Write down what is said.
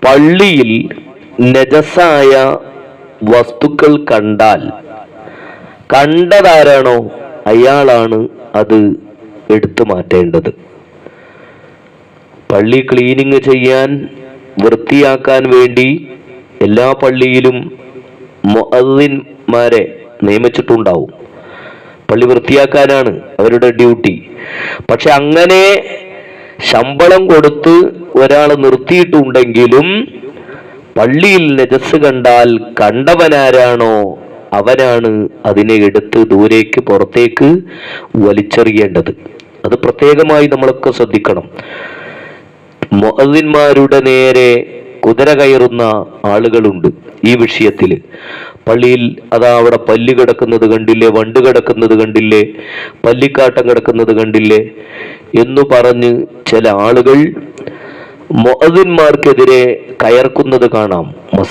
പള്ളിയിൽ നജസായ വസ്തുക്കൾ കണ്ടാൽ കണ്ടതാരാണോ അയാളാണ് അത് എടുത്തു മാറ്റേണ്ടത്. പള്ളി ക്ലീനിങ് ചെയ്യാൻ, വൃത്തിയാക്കാൻ വേണ്ടി എല്ലാ പള്ളിയിലും മുഅദ്ദിൻമാരെ നിയമിച്ചിട്ടുണ്ടാവും. പള്ളി വൃത്തിയാക്കാനാണ് അവരുടെ ഡ്യൂട്ടി. പക്ഷെ അങ്ങനെ ശമ്പളം കൊടുത്ത് ഒരാൾ നിർത്തിയിട്ടുണ്ടെങ്കിലും പള്ളിയിൽ നജസ് കണ്ടാൽ കണ്ടവനാരാണോ അവനാണ് അതിനെ എടുത്ത് ദൂരേക്ക് പുറത്തേക്ക് വലിച്ചെറിയേണ്ടത്. അത് പ്രത്യേകമായി നമ്മളൊക്കെ ശ്രദ്ധിക്കണം. മുഅദ്ദിൻമാരുടെ നേരെ കുതിര കയറുന്ന ആളുകളുണ്ട് ഈ വിഷയത്തിൽ. പള്ളിയിൽ അതാ അവിടെ പല്ല് കിടക്കുന്നത് കണ്ടില്ലേ, വണ്ട് കിടക്കുന്നത് കണ്ടില്ലേ, പല്ലിക്കാട്ടം കിടക്കുന്നത് കണ്ടില്ലേ എന്നു പറഞ്ഞ് ചില ആളുകൾ മുഅദ്ദിൻമാർക്കെതിരെ കയർക്കുന്നത് കാണാം.